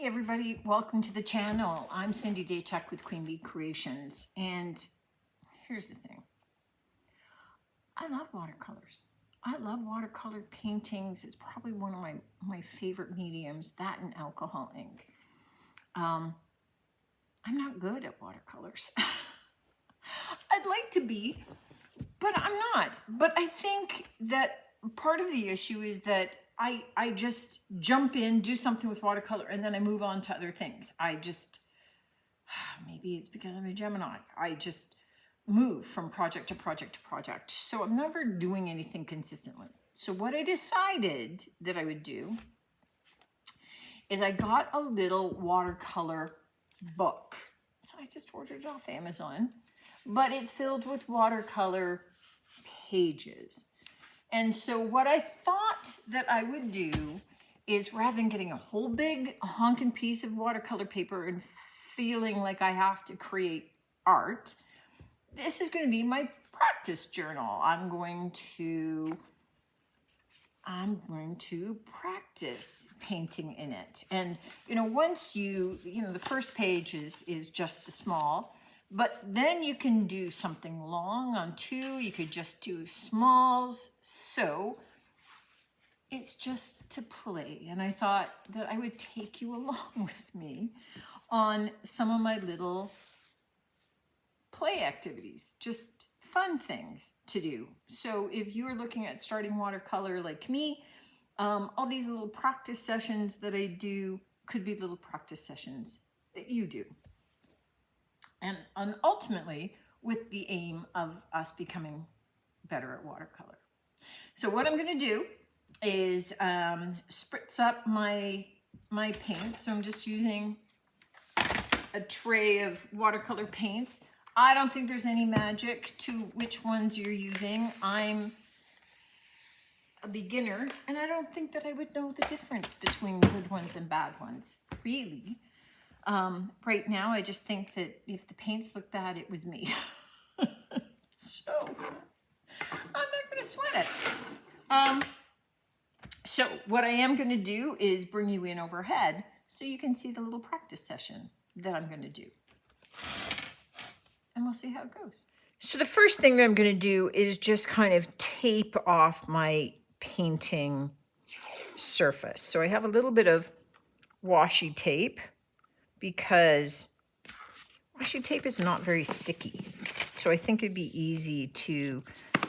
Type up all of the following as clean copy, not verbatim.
Hey everybody, welcome to the channel. I'm Cindy Daychuk with Queen Bee Creations, and here's the thing. I love watercolors. I love watercolor paintings. It's probably one of my favorite mediums, that and alcohol ink. I'm not good at watercolors. I'd like to be, but I'm not. But I think that part of the issue is that I just jump in, do something with watercolor, and then I move on to other things. Maybe it's because I'm a Gemini. I just move from project to project to project. So I'm never doing anything consistently. So what I decided that I would do is I got a little watercolor book. So I just ordered it off Amazon, but it's filled with watercolor pages. And so what I thought that I would do is, rather than getting a whole big honking piece of watercolor paper and feeling like I have to create art, this is going to be my practice journal. I'm going to practice painting in it. And, once the first page is just the small, but then you can do something long on two. You could just do smalls. So it's just to play. And I thought that I would take you along with me on some of my little play activities, just fun things to do. So if you're looking at starting watercolor like me, all these little practice sessions that I do could be little practice sessions that you do. And ultimately with the aim of us becoming better at watercolor. So what I'm going to do is spritz up my paint. So I'm just using a tray of watercolor paints. I don't think there's any magic to which ones you're using. I'm a beginner, and I don't think that I would know the difference between good ones and bad ones, really. Right now, I just think that if the paints look bad, it was me. So I'm not going to sweat it. So what I am going to do is bring you in overhead so you can see the little practice session that I'm going to do. And we'll see how it goes. So the first thing that I'm going to do is just kind of tape off my painting surface. So I have a little bit of washi tape because washi tape is not very sticky. So I think it'd be easy to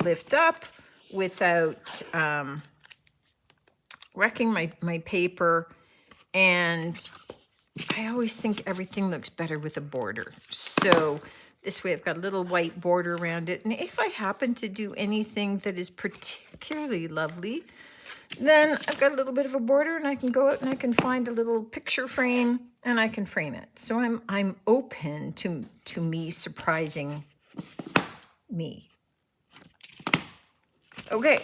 lift up without wrecking my paper. And I always think everything looks better with a border. So this way I've got a little white border around it. And if I happen to do anything that is particularly lovely, then I've got a little bit of a border and I can go out and I can find a little picture frame and I can frame it. So I'm open to me surprising me. Okay,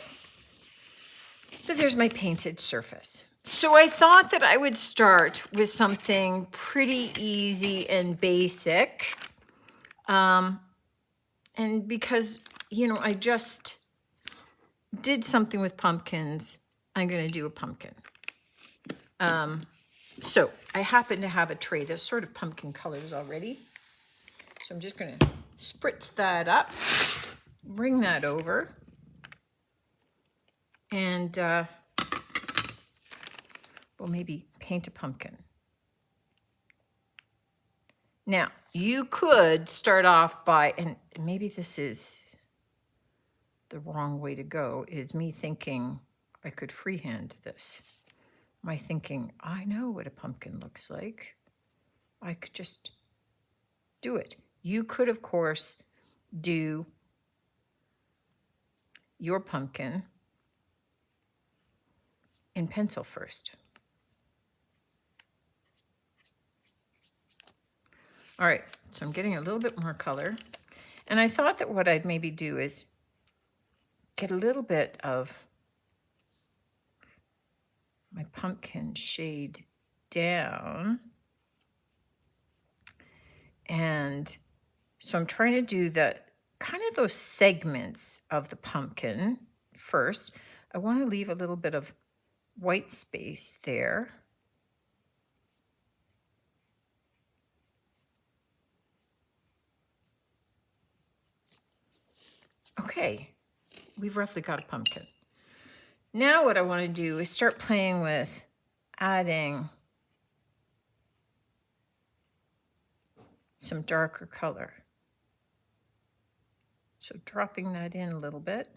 so there's my painted surface. So I thought that I would start with something pretty easy and basic. And because, I just did something with pumpkins, I'm going to do a pumpkin. So I happen to have a tray that's sort of pumpkin colors already. So I'm just going to spritz that up, bring that over, and we'll maybe paint a pumpkin. Now, you could start off by, and maybe this is the wrong way to go, is me thinking I could freehand this. My thinking, I know what a pumpkin looks like. I could just do it. You could, of course, do your pumpkin in pencil first. All right, so I'm getting a little bit more color. And I thought that what I'd maybe do is get a little bit of my pumpkin shade down. And so I'm trying to do the kind of those segments of the pumpkin first. I want to leave a little bit of white space there. Okay, we've roughly got a pumpkin. Now what I want to do is start playing with adding some darker color. So dropping that in a little bit.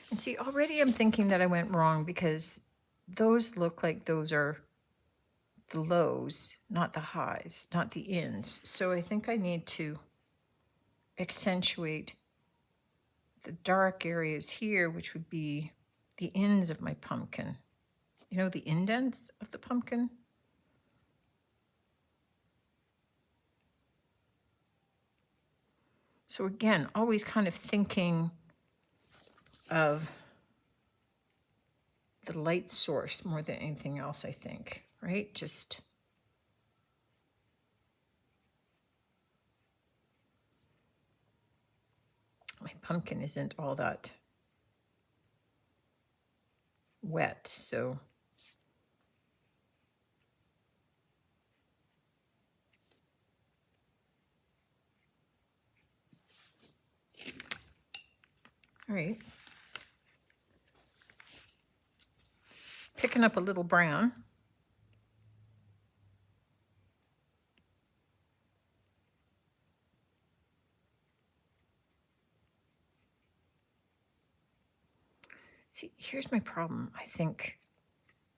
And see, already I'm thinking that I went wrong because those look like those are the lows, not the highs, not the ends. So I think I need to accentuate the dark areas here, which would be the ends of my pumpkin. You know, the indents of the pumpkin. So again, always kind of thinking of the light source more than anything else, I think, right? Just my pumpkin isn't all that wet, so all right. Picking up a little brown. See, here's my problem. I think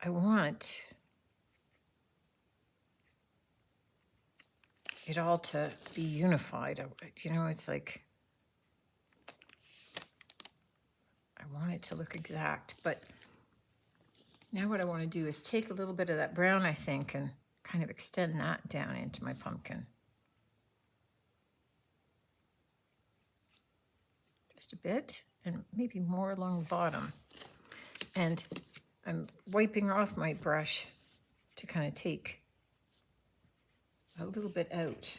I want it all to be unified. You know, it's like I want it to look exact, but now what I want to do is take a little bit of that brown, I think, and kind of extend that down into my pumpkin. Just a bit, and maybe more along the bottom. And I'm wiping off my brush to kind of take a little bit out.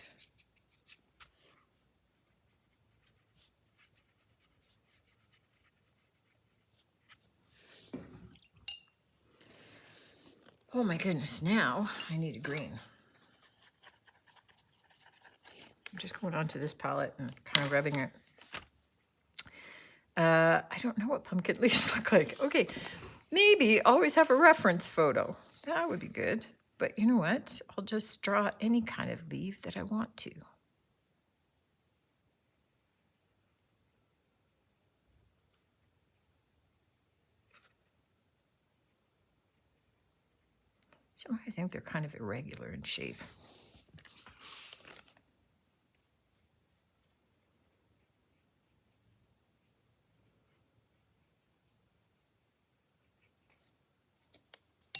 Oh my goodness, now I need a green. I'm just going onto this palette and kind of rubbing it. I don't know what pumpkin leaves look like. Okay, maybe always have a reference photo. That would be good. But you know what? I'll just draw any kind of leaf that I want to. Somehow I think they're kind of irregular in shape.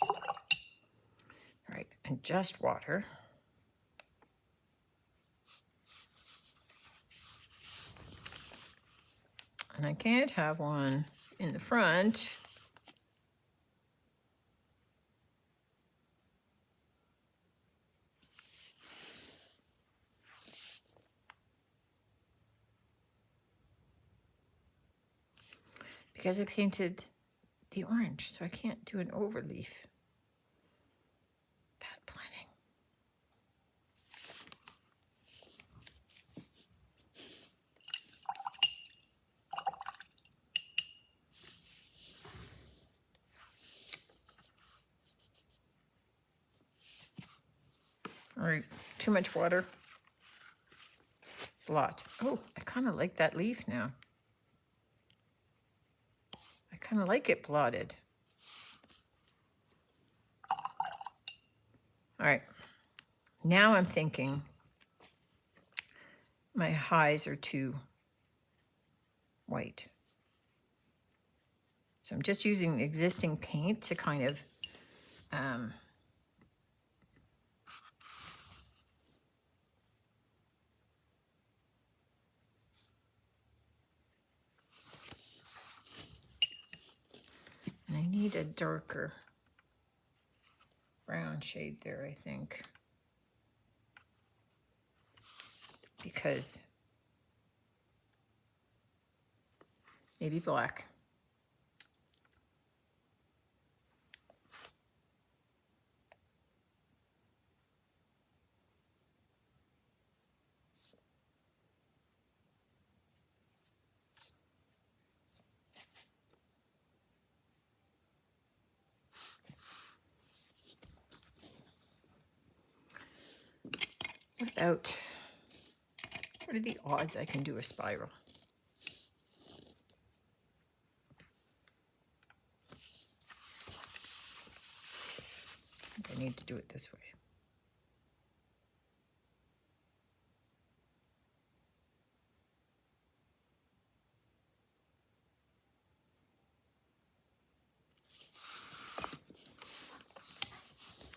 All right, and just water. And I can't have one in the front. Because I painted the orange, so I can't do an overleaf. Bad planning. All right, too much water. Blot. Oh, I kind of like that leaf now. I kind of like it blotted. All right, now I'm thinking my highs are too white. So I'm just using the existing paint to kind of and I need a darker brown shade there, I think. Because maybe black. About, what are the odds I can do a spiral? I need to do it this way.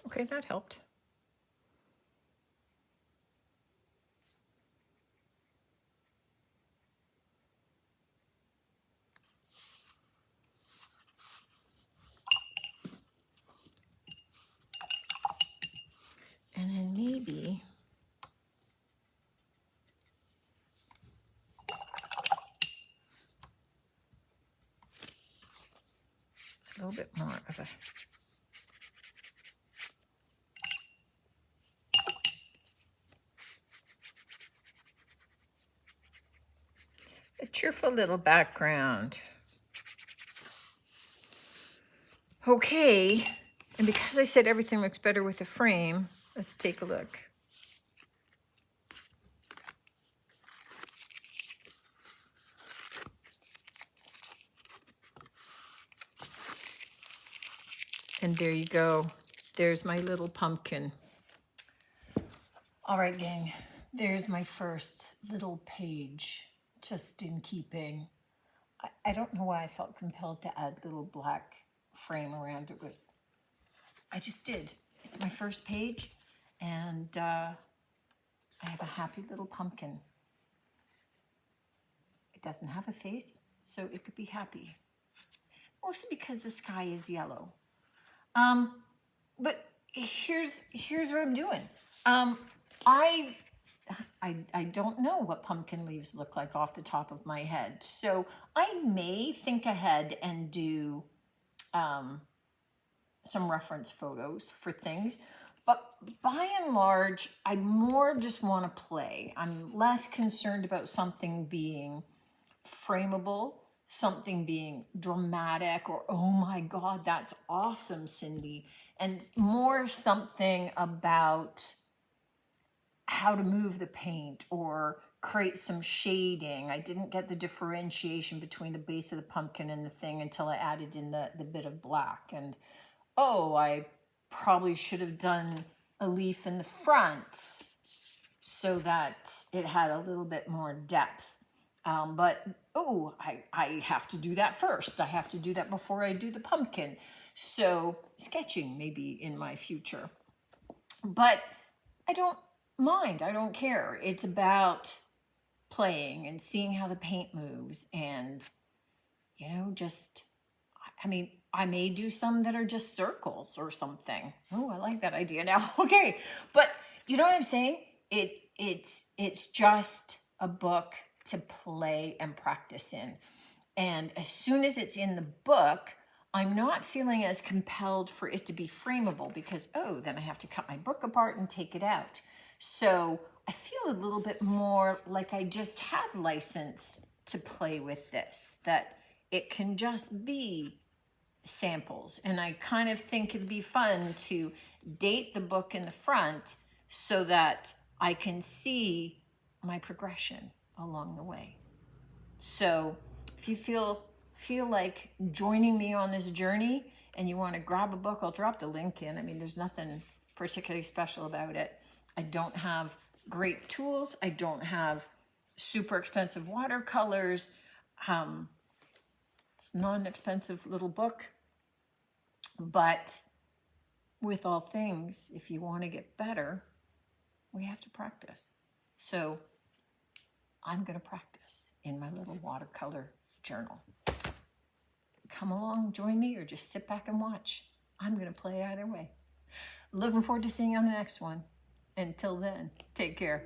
Okay, that helped. And then maybe a little bit more of a cheerful little background. Okay, and because I said everything looks better with a frame, let's take a look. And there you go. There's my little pumpkin. All right, gang, there's my first little page, just in keeping. I don't know why I felt compelled to add little black frame around it with, I just did. It's my first page, and I have a happy little pumpkin. It doesn't have a face, so it could be happy. Mostly because the sky is yellow. But here's what I'm doing. I don't know what pumpkin leaves look like off the top of my head. So I may think ahead and do some reference photos for things. But by and large, I more just want to play. I'm less concerned about something being frameable, something being dramatic, or, oh my God, that's awesome, Cindy. And more something about how to move the paint or create some shading. I didn't get the differentiation between the base of the pumpkin and the thing until I added in the bit of black. And oh, I probably should have done a leaf in the front so that it had a little bit more depth. But, oh, I have to do that first. I have to do that before I do the pumpkin. So sketching maybe in my future. But I don't mind. I don't care. It's about playing and seeing how the paint moves and, you know, just, I mean, I may do some that are just circles or something. Oh, I like that idea now. Okay. But you know what I'm saying? It's just a book to play and practice in. And as soon as it's in the book, I'm not feeling as compelled for it to be frameable because, oh, then I have to cut my book apart and take it out. So I feel a little bit more like I just have license to play with this, that it can just be samples. And I kind of think it'd be fun to date the book in the front so that I can see my progression along the way. So if you feel like joining me on this journey and you want to grab a book, I'll drop the link in. I mean, there's nothing particularly special about it. I don't have great tools. I don't have super expensive watercolors. It's not an expensive little book. But with all things, if you want to get better, we have to practice. So I'm going to practice in my little watercolor journal. Come along, join me, or just sit back and watch. I'm going to play either way. Looking forward to seeing you on the next one. Until then, take care.